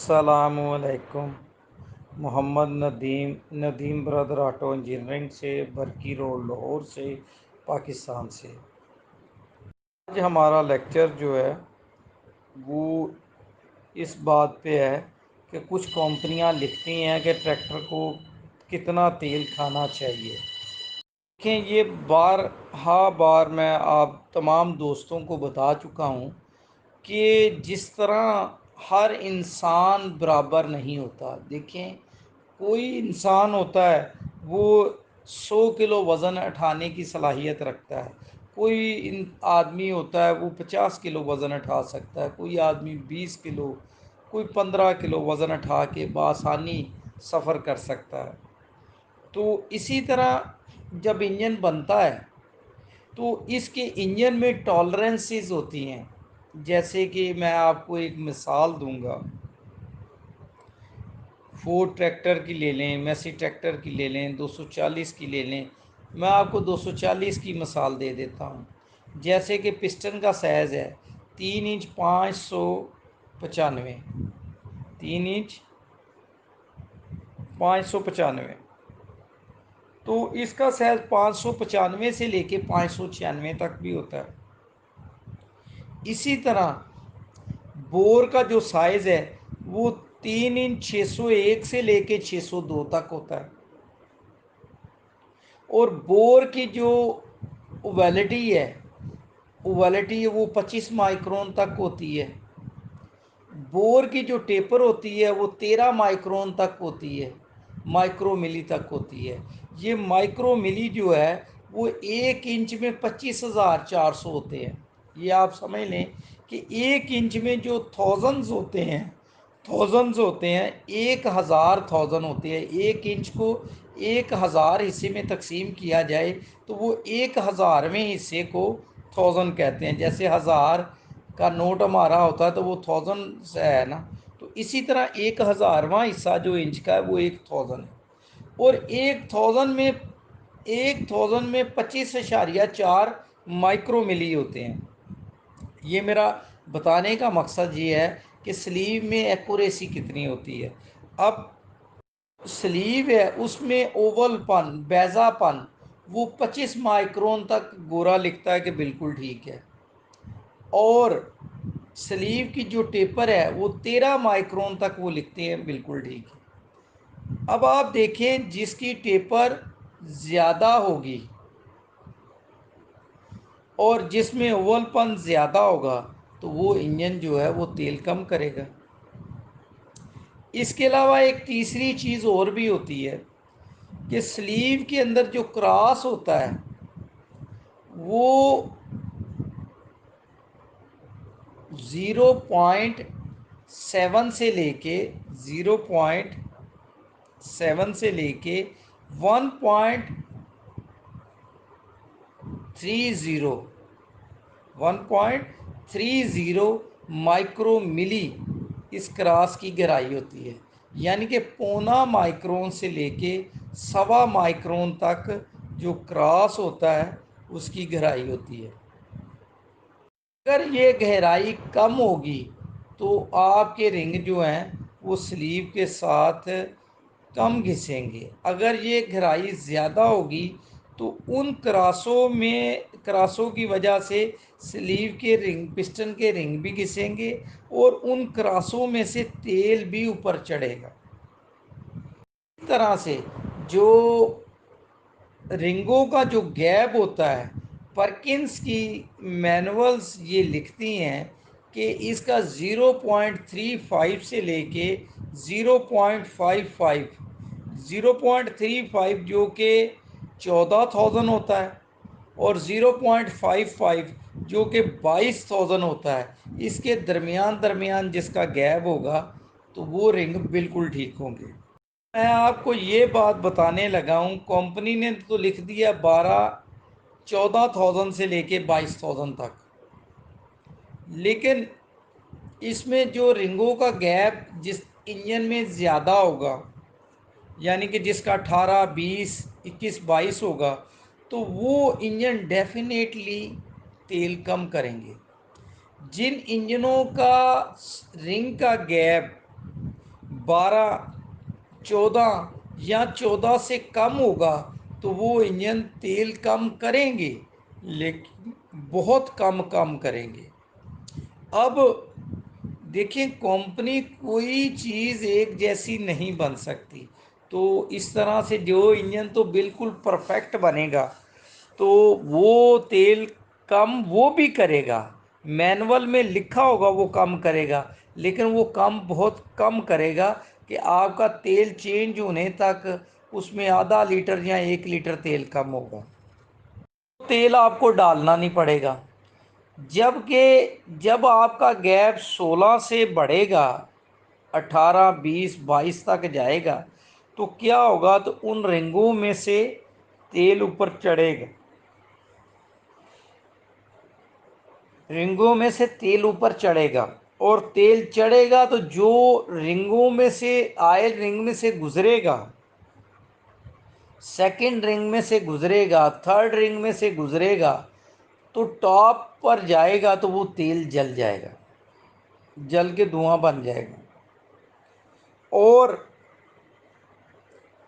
السلام علیکم۔ محمد ندیم برادر auto engineering سے، برکی روڈ، لاہور سے، پاکستان سے۔ آج ہمارا لیکچر جو ہے وہ اس بات پہ ہے کہ کچھ کمپنیاں لکھتی ہیں کہ ٹریکٹر کو کتنا تیل کھانا چاہیے۔ دیکھیں، یہ بار میں آپ تمام دوستوں کو بتا چکا ہوں کہ جس طرح ہر انسان برابر نہیں ہوتا۔ دیکھیں، کوئی انسان ہوتا ہے وہ 100 کلو وزن اٹھانے کی صلاحیت رکھتا ہے، کوئی آدمی ہوتا ہے وہ 50 کلو وزن اٹھا سکتا ہے، کوئی آدمی 20 کلو، کوئی 15 کلو وزن اٹھا کے بآسانی سفر کر سکتا ہے۔ تو اسی طرح جب انجن بنتا ہے تو اس کے انجن میں ٹالرنسز ہوتی ہیں۔ جیسے کہ میں آپ کو ایک مثال دوں گا، فورڈ ٹریکٹر کی لے لیں، میسی ٹریکٹر کی لے لیں، 240 کی لے لیں۔ میں آپ کو 240 کی مثال دے دیتا ہوں۔ جیسے کہ پسٹن کا سائز ہے 3 انچ 595، 3 انچ 595، تو اس کا سائز 595 سے لے کے 596 تک بھی ہوتا ہے۔ اسی طرح بور کا جو سائز ہے وہ 3 انچ 601 سے لے کے 602 تک ہوتا ہے، اور بور کی جو اویلٹی ہے وہ 25 مائکرون تک ہوتی ہے۔ بور کی جو ٹیپر ہوتی ہے وہ 13 مائکرون تک ہوتی ہے، مائکرو ملی تک ہوتی ہے۔ یہ مائکرو ملی جو ہے وہ 1 انچ میں 25,400 ہوتے ہیں۔ یہ آپ سمجھ لیں کہ 1 انچ میں جو تھاؤزنز ہوتے ہیں، 1,000 تھاؤزن ہوتے ہیں۔ 1 انچ کو 1,000 حصے میں تقسیم کیا جائے تو وہ 1,000ویں حصے کو 1000 کہتے ہیں۔ جیسے 1000 کا نوٹ ہمارا ہوتا ہے تو وہ 1000 سے ہے نا، تو اسی طرح 1,000واں حصہ جو انچ کا ہے وہ 1000 ہے۔ اور 1000 میں 25.4 مائکرو ملی ہوتے ہیں۔ یہ میرا بتانے کا مقصد یہ ہے کہ سلیو میں ایکوریسی کتنی ہوتی ہے۔ اب سلیو ہے اس میں اوول پن، بیضا پن، وہ 25 مائکرون تک گورا لکھتا ہے کہ بالکل ٹھیک ہے، اور سلیو کی جو ٹیپر ہے وہ 13 مائکرون تک وہ لکھتے ہیں بالکل ٹھیک ہے۔ اب آپ دیکھیں، جس کی ٹیپر زیادہ ہوگی اور جس میں اوول پن زیادہ ہوگا تو وہ انجن جو ہے وہ تیل کم کرے گا۔ اس کے علاوہ ایک تیسری چیز اور بھی ہوتی ہے کہ سلیو کے اندر جو کراس ہوتا ہے وہ 0.7 سے لے کے 0.7 سے لے کے 1.30 مائکرو ملی اس کراس کی گہرائی ہوتی ہے، یعنی کہ پونا مائکرون سے لے کے 1.25 مائکرون تک جو کراس ہوتا ہے اس کی گہرائی ہوتی ہے۔ اگر یہ گہرائی کم ہوگی تو آپ کے رنگ جو ہیں وہ سلیو کے ساتھ کم گھسیں گے۔ اگر یہ گہرائی زیادہ ہوگی تو ان کراسوں کی وجہ سے سلیو کے رنگ، پسٹن کے رنگ بھی گھسیں گے اور ان کراسوں میں سے تیل بھی اوپر چڑھے گا۔ اس طرح سے جو رنگوں کا جو گیپ ہوتا ہے، پرکنس کی مینولز یہ لکھتی ہیں کہ اس کا 0.35 سے لے کے 0.35 جو کہ 14,000 ہوتا ہے، اور 0.55 جو کہ 22,000 ہوتا ہے، اس کے درمیان جس کا گیپ ہوگا تو وہ رنگ بالکل ٹھیک ہوں گے۔ میں آپ کو یہ بات بتانے لگا ہوں، کمپنی نے تو لکھ دیا 14,000 سے لے کے 22,000 تک، لیکن اس میں جو رنگوں کا گیپ جس انجن میں زیادہ ہوگا، یعنی کہ جس کا 18، 20، 21، 22 ہوگا، تو وہ انجن ڈیفینیٹلی تیل کم کریں گے۔ جن انجنوں کا رنگ کا گیپ 12, 14 یا 14 سے کم ہوگا تو وہ انجن تیل کم کریں گے، لیکن بہت کم کریں گے۔ اب دیکھیں، کمپنی کوئی چیز ایک جیسی نہیں بن سکتی، تو اس طرح سے جو انجن تو بالکل پرفیکٹ بنے گا تو وہ تیل کم وہ بھی کرے گا، مینول میں لکھا ہوگا وہ کم کرے گا، لیکن وہ کم بہت کم کرے گا کہ آپ کا تیل چینج ہونے تک اس میں آدھا لیٹر یا 1 لیٹر تیل کم ہوگا۔ تیل آپ کو ڈالنا نہیں پڑے گا، جبکہ جب آپ کا گیپ 16 سے بڑھے گا، 18، 20، 22 تک جائے گا تو کیا ہوگا، تو ان رنگوں میں سے تیل اوپر چڑھے گا، رنگوں میں سے تیل اوپر چڑھے گا، اور تیل چڑھے گا تو جو رنگوں میں سے آئل رنگ میں سے گزرے گا، سیکنڈ رنگ میں سے گزرے گا، تھرڈ رنگ میں سے گزرے گا، تو ٹاپ پر جائے گا تو وہ تیل جل جائے گا، جل کے دھواں بن جائے گا۔ اور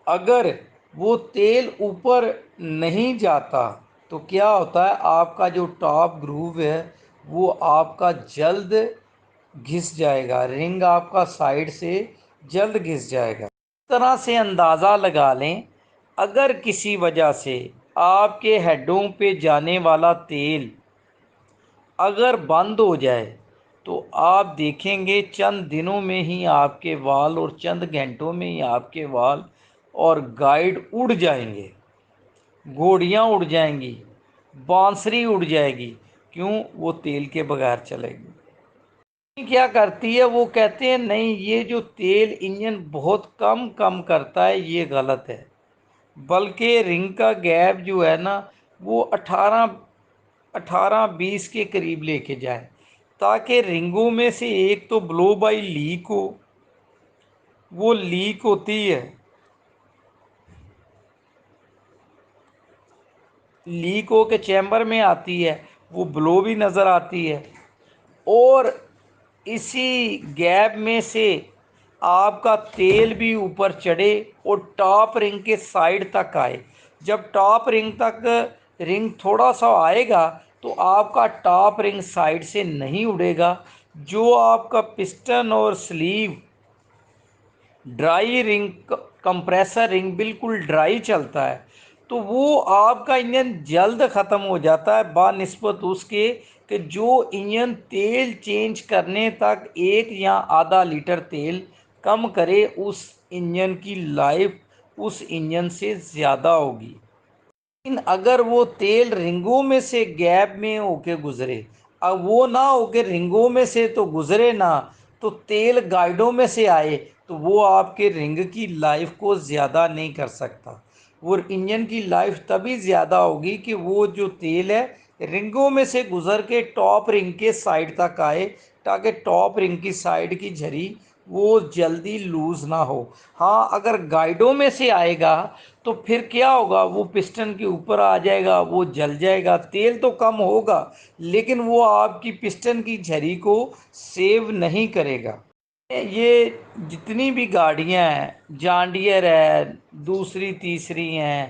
اگر وہ تیل اوپر نہیں جاتا تو کیا ہوتا ہے، آپ کا جو ٹاپ گروو ہے وہ آپ کا جلد گھس جائے گا، رنگ آپ کا سائڈ سے جلد گھس جائے گا۔ اس طرح سے اندازہ لگا لیں، اگر کسی وجہ سے آپ کے ہیڈوں پہ جانے والا تیل اگر بند ہو جائے تو آپ دیکھیں گے چند دنوں میں ہی آپ کے وال اور چند گھنٹوں میں ہی آپ کے وال اور گائیڈ اڑ جائیں گے، گھوڑیاں اڑ جائیں گی، بانسری اڑ جائے گی، کیوں؟ وہ تیل کے بغیر چلے گی۔ کیا کرتی ہے، وہ کہتے ہیں نہیں، یہ جو تیل انجن بہت کم کرتا ہے یہ غلط ہے، بلکہ رنگ کا گیپ جو ہے نا وہ 18، 20 کے قریب لے کے جائے، تاکہ رنگوں میں سے ایک تو بلو بائی لیک ہو، وہ لیک ہوتی ہے، لیک ہو کے چیمبر میں آتی ہے، وہ بلو بھی نظر آتی ہے، اور اسی گیپ میں سے آپ کا تیل بھی اوپر چڑھے اور ٹاپ رنگ کے سائڈ تک آئے۔ جب ٹاپ رنگ تک رنگ تھوڑا سا آئے گا تو آپ کا ٹاپ رنگ سائڈ سے نہیں اڑے گا، جو آپ کا پسٹن اور سلیو ڈرائی رنگ، کمپریسر رنگ بالکل ڈرائی چلتا ہے تو وہ آپ کا انجن جلد ختم ہو جاتا ہے، بہ نسبت اس کے کہ جو انجن تیل چینج کرنے تک 1 یا آدھا لیٹر تیل کم کرے، اس انجن کی لائف اس انجن سے زیادہ ہوگی۔ لیکن اگر وہ تیل رنگوں میں سے گیپ میں ہو کے گزرے، اب وہ نہ ہو کے رنگوں میں سے تو گزرے نہ، تو تیل گائیڈوں میں سے آئے تو وہ آپ کے رنگ کی لائف کو زیادہ نہیں کر سکتا۔ وہ انجن کی لائف تبھی زیادہ ہوگی کہ وہ جو تیل ہے رنگوں میں سے گزر کے ٹاپ رنگ کے سائڈ تک آئے، تاکہ ٹاپ رنگ کی سائڈ کی جھری وہ جلدی لوز نہ ہو۔ ہاں، اگر گائیڈوں میں سے آئے گا تو پھر کیا ہوگا، وہ پسٹن کے اوپر آ جائے گا، وہ جل جائے گا، تیل تو کم ہوگا لیکن وہ آپ کی پسٹن کی جھری کو سیو نہیں کرے گا۔ یہ جتنی بھی گاڑیاں ہیں، جان ڈیئر ہے، دوسری تیسری ہیں،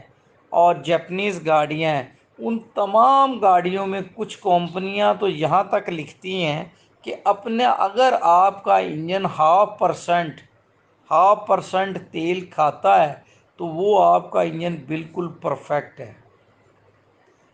اور جیپنیز گاڑیاں ہیں، ان تمام گاڑیوں میں کچھ کمپنیاں تو یہاں تک لکھتی ہیں کہ اپنے اگر آپ کا انجن 0.5% تیل کھاتا ہے تو وہ آپ کا انجن بالکل پرفیکٹ ہے۔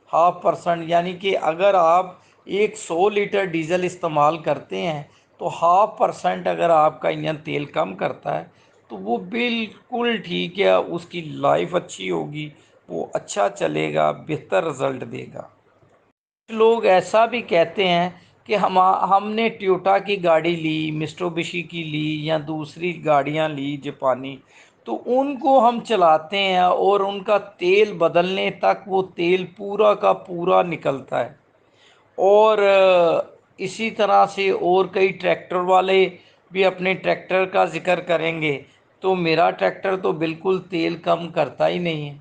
0.5%، یعنی کہ اگر آپ 100 لیٹر ڈیزل استعمال کرتے ہیں تو 0.5% اگر آپ کا انجن تیل کم کرتا ہے تو وہ بالکل ٹھیک ہے، اس کی لائف اچھی ہوگی، وہ اچھا چلے گا، بہتر رزلٹ دے گا۔ لوگ ایسا بھی کہتے ہیں کہ ہم نے ٹویوٹا کی گاڑی لی، مٹسوبشی کی لی یا دوسری گاڑیاں لی جاپانی، تو ان کو ہم چلاتے ہیں اور ان کا تیل بدلنے تک وہ تیل پورا کا پورا نکلتا ہے، اور اسی طرح سے اور کئی ٹریکٹر والے بھی اپنے ٹریکٹر کا ذکر کریں گے، تو میرا ٹریکٹر تو بالکل تیل کم کرتا ہی نہیں ہے۔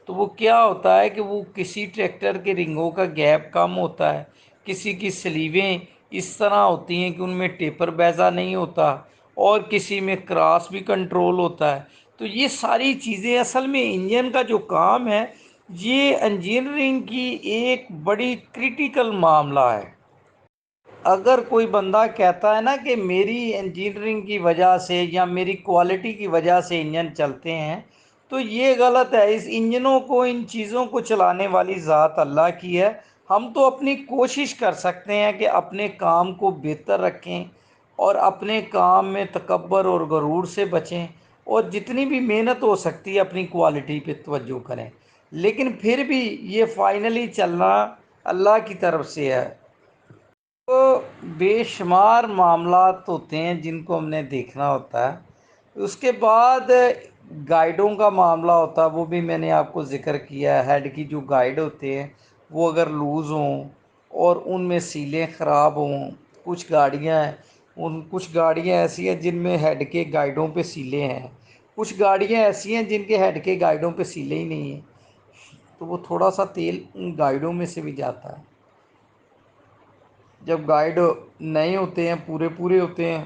تو وہ کیا ہوتا ہے کہ وہ کسی ٹریکٹر کے رنگوں کا گیپ کم ہوتا ہے، کسی کی سلیویں اس طرح ہوتی ہیں کہ ان میں ٹیپر بیضہ نہیں ہوتا، اور کسی میں کراس بھی کنٹرول ہوتا ہے۔ تو یہ ساری چیزیں اصل میں انجن کا جو کام ہے، یہ انجینئرنگ کی ایک بڑی کریٹیکل معاملہ ہے۔ اگر کوئی بندہ کہتا ہے نا کہ میری انجینئرنگ کی وجہ سے یا میری کوالٹی کی وجہ سے انجن چلتے ہیں، تو یہ غلط ہے۔ اس انجنوں کو، ان چیزوں کو چلانے والی ذات اللہ کی ہے۔ ہم تو اپنی کوشش کر سکتے ہیں کہ اپنے کام کو بہتر رکھیں اور اپنے کام میں تکبر اور غرور سے بچیں، اور جتنی بھی محنت ہو سکتی ہے اپنی کوالٹی پہ توجہ کریں، لیکن پھر بھی یہ فائنلی چلنا اللہ کی طرف سے ہے۔ تو بے شمار معاملات ہوتے ہیں جن کو ہم نے دیکھنا ہوتا ہے۔ اس کے بعد گائیڈوں کا معاملہ ہوتا ہے، وہ بھی میں نے آپ کو ذکر کیا ہے۔ ہیڈ کی جو گائیڈ ہوتے ہیں وہ اگر لوز ہوں اور ان میں سیلیں خراب ہوں، کچھ گاڑیاں ایسی ہیں جن میں ہیڈ کے گائیڈوں پہ سیلیں ہیں، کچھ گاڑیاں ایسی ہیں جن کے ہیڈ کے گائیڈوں پہ سیلیں ہی نہیں ہیں، تو وہ تھوڑا سا تیل ان گائیڈوں میں سے بھی جاتا ہے۔ جب گائیڈ نئے ہوتے ہیں، پورے پورے ہوتے ہیں،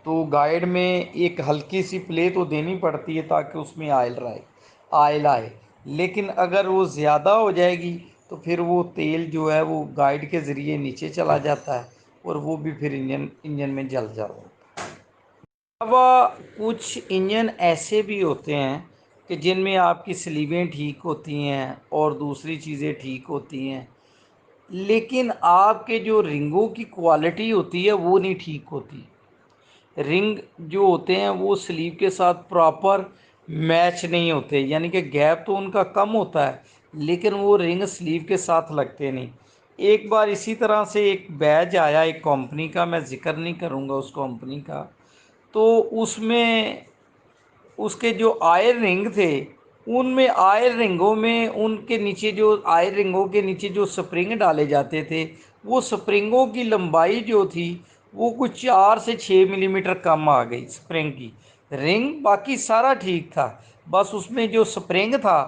تو گائیڈ میں ایک ہلکی سی پلے تو دینی پڑتی ہے تاکہ اس میں آئل آئے، لیکن اگر وہ زیادہ ہو جائے گی تو پھر وہ تیل جو ہے وہ گائیڈ کے ذریعے نیچے چلا جاتا ہے، اور وہ بھی پھر انجن میں جل جاتا ہے۔ علاوہ کچھ انجن ایسے بھی ہوتے ہیں کہ جن میں آپ کی سلیویں ٹھیک ہوتی ہیں اور دوسری چیزیں ٹھیک ہوتی ہیں، لیکن آپ کے جو رنگوں کی کوالٹی ہوتی ہے وہ نہیں ٹھیک ہوتی۔ رنگ جو ہوتے ہیں وہ سلیو کے ساتھ پراپر میچ نہیں ہوتے، یعنی کہ گیپ تو ان کا کم ہوتا ہے لیکن وہ رنگ سلیو کے ساتھ لگتے نہیں۔ ایک بار اسی طرح سے ایک بیج آیا ایک کمپنی کا، میں ذکر نہیں کروں گا اس کمپنی کا، تو اس میں اس کے جو آئل رنگ تھے، ان میں آئل رنگوں میں ان کے نیچے جو آئل رنگوں کے نیچے جو سپرنگ ڈالے جاتے تھے، وہ سپرنگوں کی لمبائی جو تھی وہ کچھ 4 سے 6 ملی میٹر کم آ گئی سپرنگ کی۔ رنگ باقی سارا ٹھیک تھا، بس اس میں جو سپرنگ تھا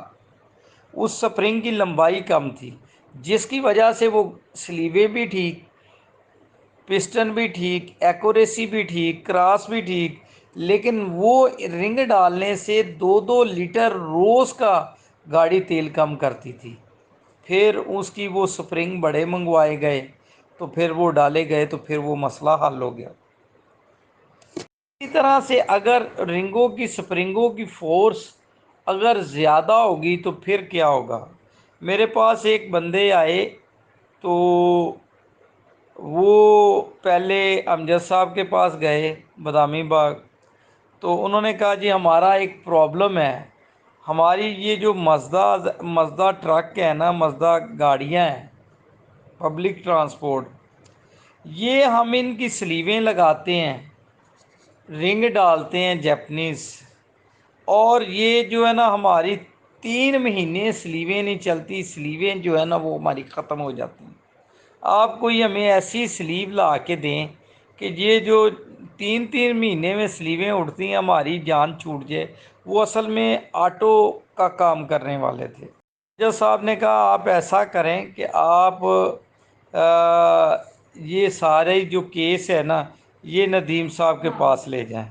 اس سپرنگ کی لمبائی کم تھی، جس کی وجہ سے وہ سلیویں بھی ٹھیک، پسٹن بھی ٹھیک، ایکوریسی بھی ٹھیک، کراس بھی ٹھیک، لیکن وہ رنگ ڈالنے سے 2 لیٹر روز کا گاڑی تیل کم کرتی تھی۔ پھر اس کی وہ سپرنگ بڑے منگوائے گئے، تو پھر وہ ڈالے گئے، تو پھر وہ مسئلہ حل ہو گیا۔ اسی طرح سے اگر رنگوں کی سپرنگوں کی فورس اگر زیادہ ہوگی تو پھر کیا ہوگا؟ میرے پاس ایک بندے آئے، تو وہ پہلے امجد صاحب کے پاس گئے بادامی باغ، تو انہوں نے کہا جی ہمارا ایک پرابلم ہے، ہماری یہ جو مزدہ ٹرک ہے نا، مزدہ گاڑیاں ہیں پبلک ٹرانسپورٹ، یہ ہم ان کی سلیویں لگاتے ہیں، رنگ ڈالتے ہیں جیپنیز، اور یہ جو ہے نا ہماری 3 مہینے سلیویں نہیں چلتی، سلیویں جو ہے نا وہ ہماری ختم ہو جاتی ہیں۔ آپ کوئی ہمیں ایسی سلیو لا کے دیں کہ یہ جو 3 مہینے میں سلیویں اڑتی ہیں ہماری جان چھوٹ جائے۔ وہ اصل میں آٹو کا کام کرنے والے تھے۔ جج صاحب نے کہا آپ ایسا کریں کہ آپ یہ سارے جو کیس ہے نا یہ ندیم صاحب کے پاس لے جائیں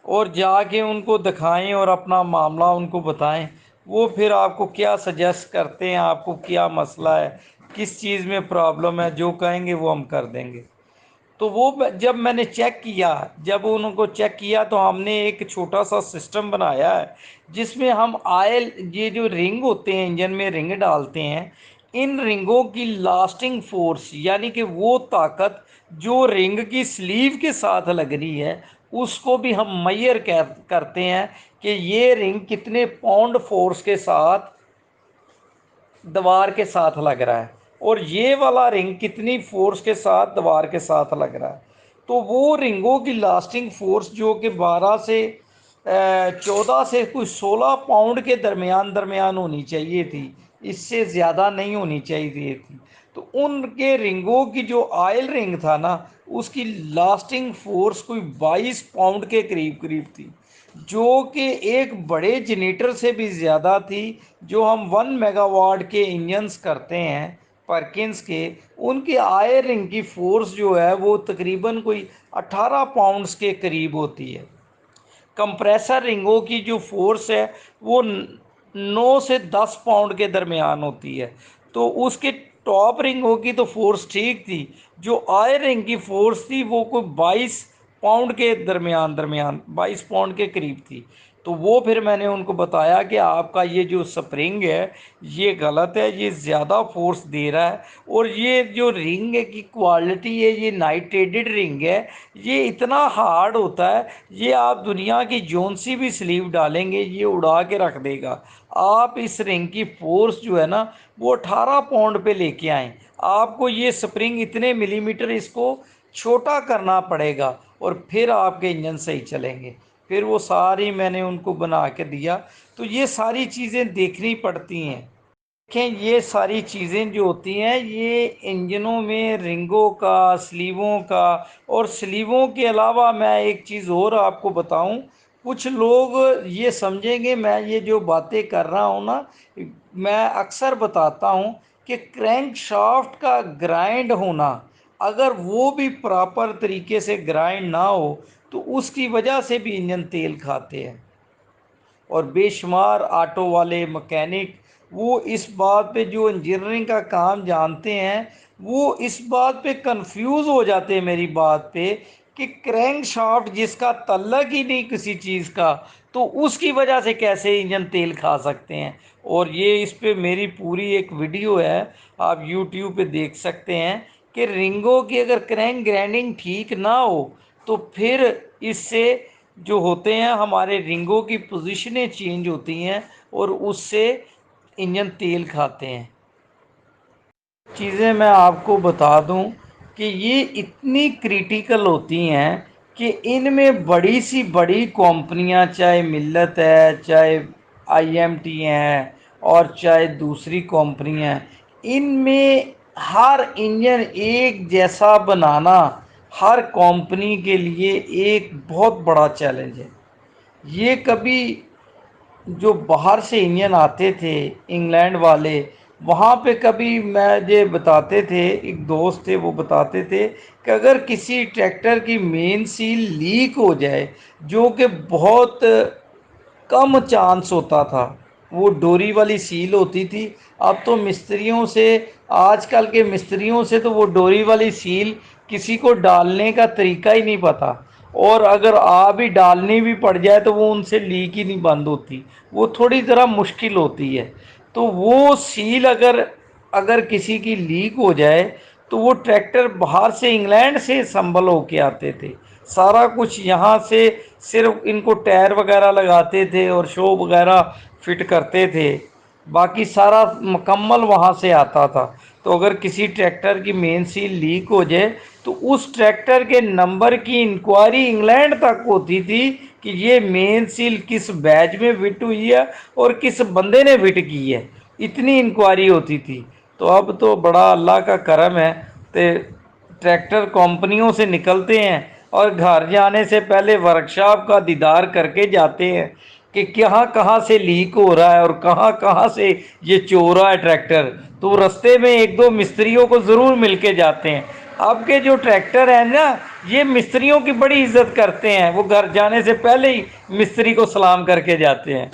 اور جا کے ان کو دکھائیں اور اپنا معاملہ ان کو بتائیں، وہ پھر آپ کو کیا سجیسٹ کرتے ہیں، آپ کو کیا مسئلہ ہے، کس چیز میں پرابلم ہے، جو کہیں گے وہ ہم کر دیں گے۔ تو وہ جب میں نے چیک کیا، جب ان کو چیک کیا تو ہم نے ایک چھوٹا سا سسٹم بنایا ہے جس میں ہم آئل، یہ جو رنگ ہوتے ہیں انجن میں رنگ ڈالتے ہیں، ان رنگوں کی لاسٹنگ فورس، یعنی کہ وہ طاقت جو رنگ کی سلیو کے ساتھ لگ رہی ہے، اس کو بھی ہم میئر کرتے ہیں کہ یہ رنگ کتنے پاؤنڈ فورس کے ساتھ دیوار کے ساتھ لگ رہا ہے، اور یہ والا رنگ کتنی فورس کے ساتھ دیوار کے ساتھ لگ رہا ہے۔ تو وہ رنگوں کی لاسٹنگ فورس جو کہ 14 سے کوئی 16 پاؤنڈ کے درمیان ہونی چاہیے تھی، اس سے زیادہ نہیں ہونی چاہیے تھی۔ تو ان کے رنگوں کی جو آئل رنگ تھا نا، اس کی لاسٹنگ فورس کوئی 22 پاؤنڈ کے قریب تھی، جو کہ ایک بڑے جنریٹر سے بھی زیادہ تھی، جو ہم 1 میگا واٹ کے انجنز کرتے ہیں پرکنس کے، ان کی آئر رنگ کی فورس جو ہے وہ تقریباً کوئی 18 پاؤنڈز کے قریب ہوتی ہے۔ کمپریسر رنگوں کی جو فورس ہے وہ 9 سے 10 پاؤنڈ کے درمیان ہوتی ہے۔ تو اس کے ٹاپ رنگوں کی تو فورس ٹھیک تھی، جو آئر رنگ کی فورس تھی وہ کوئی 22 پاؤنڈ کے درمیان 22 پاؤنڈ کے قریب تھی۔ تو وہ پھر میں نے ان کو بتایا کہ آپ کا یہ جو سپرنگ ہے یہ غلط ہے، یہ زیادہ فورس دے رہا ہے، اور یہ جو رنگ کی کوالٹی ہے یہ نائٹریٹڈ رنگ ہے، یہ اتنا ہارڈ ہوتا ہے، یہ آپ دنیا کی جون سی بھی سلیو ڈالیں گے یہ اڑا کے رکھ دے گا۔ آپ اس رنگ کی فورس جو ہے نا وہ 18 پاؤنڈ پہ لے کے آئیں، آپ کو یہ سپرنگ اتنے ملی میٹر اس کو چھوٹا کرنا پڑے گا، اور پھر آپ کے انجن صحیح چلیں گے۔ پھر وہ ساری میں نے ان کو بنا کے دیا۔ تو یہ ساری چیزیں دیکھنی پڑتی ہیں۔ دیکھیں یہ ساری چیزیں جو ہوتی ہیں یہ انجنوں میں رنگوں کا، سلیووں کا، اور سلیووں کے علاوہ میں ایک چیز اور آپ کو بتاؤں، کچھ لوگ یہ سمجھیں گے، میں یہ جو باتیں کر رہا ہوں نا میں اکثر بتاتا ہوں کہ کرینک شافٹ کا گرائنڈ ہونا، اگر وہ بھی پراپر طریقے سے گرائنڈ نہ ہو تو اس کی وجہ سے بھی انجن تیل کھاتے ہیں۔ اور بے شمار آٹو والے مکینک وہ اس بات پہ، جو انجینئرنگ کا کام جانتے ہیں، وہ اس بات پہ کنفیوز ہو جاتے ہیں میری بات پہ کہ کرینک شافٹ جس کا تعلق ہی نہیں کسی چیز کا، تو اس کی وجہ سے کیسے انجن تیل کھا سکتے ہیں۔ اور یہ اس پہ میری پوری ایک ویڈیو ہے، آپ یوٹیوب پہ دیکھ سکتے ہیں کہ رنگوں کی اگر کرینک گرائنڈنگ ٹھیک نہ ہو تو پھر اس سے جو ہوتے ہیں ہمارے رنگوں کی پوزیشنیں چینج ہوتی ہیں، اور اس سے انجن تیل کھاتے ہیں۔ چیزیں میں آپ کو بتا دوں کہ یہ اتنی کریٹیکل ہوتی ہیں کہ ان میں بڑی سی بڑی کمپنیاں، چاہے ملت ہے، چاہے آئی ایم ٹی ہیں، اور چاہے دوسری کمپنیاں ہیں، ان میں ہر انجن ایک جیسا بنانا ہر کمپنی کے لیے ایک بہت بڑا چیلنج ہے۔ یہ کبھی جو باہر سے انجن آتے تھے انگلینڈ والے، وہاں پہ کبھی مجھے بتاتے تھے، ایک دوست تھے وہ بتاتے تھے کہ اگر کسی ٹریکٹر کی مین سیل لیک ہو جائے، جو کہ بہت کم چانس ہوتا تھا، وہ ڈوری والی سیل ہوتی تھی، اب تو مستریوں سے، آج کل کے مستریوں سے تو وہ ڈوری والی سیل کسی کو ڈالنے کا طریقہ ہی نہیں پتہ، اور اگر بھی ڈالنی بھی پڑ جائے تو وہ ان سے لیک ہی نہیں بند ہوتی، وہ تھوڑی ذرا مشکل ہوتی ہے۔ تو وہ سیل اگر کسی کی لیک ہو جائے تو وہ ٹریکٹر باہر سے انگلینڈ سے سنبھل ہو کے آتے تھے، سارا کچھ یہاں سے، صرف ان کو ٹائر وغیرہ لگاتے تھے اور شو وغیرہ فٹ کرتے تھے، باقی سارا مکمل وہاں سے آتا تھا۔ تو اگر کسی ٹریکٹر کی مین سیل لیک ہو جائے تو اس ٹریکٹر کے نمبر کی انکوائری انگلینڈ تک ہوتی تھی کہ یہ مین سیل کس بیچ میں فٹ ہوئی ہے اور کس بندے نے فٹ کی ہے، اتنی انکوائری ہوتی تھی۔ تو اب تو بڑا اللہ کا کرم ہے، ٹریکٹر کمپنیوں سے نکلتے ہیں اور گھر جانے سے پہلے ورکشاپ کا دیدار کر کے جاتے ہیں کہ کہاں کہاں سے لیک ہو رہا ہے اور کہاں کہاں سے یہ چو رہا ہے ٹریکٹر۔ تو رستے میں ایک دو مستریوں کو ضرور مل کے جاتے ہیں۔ اب کے جو ٹریکٹر ہیں نا یہ مستریوں کی بڑی عزت کرتے ہیں، وہ گھر جانے سے پہلے ہی مستری کو سلام کر کے جاتے ہیں۔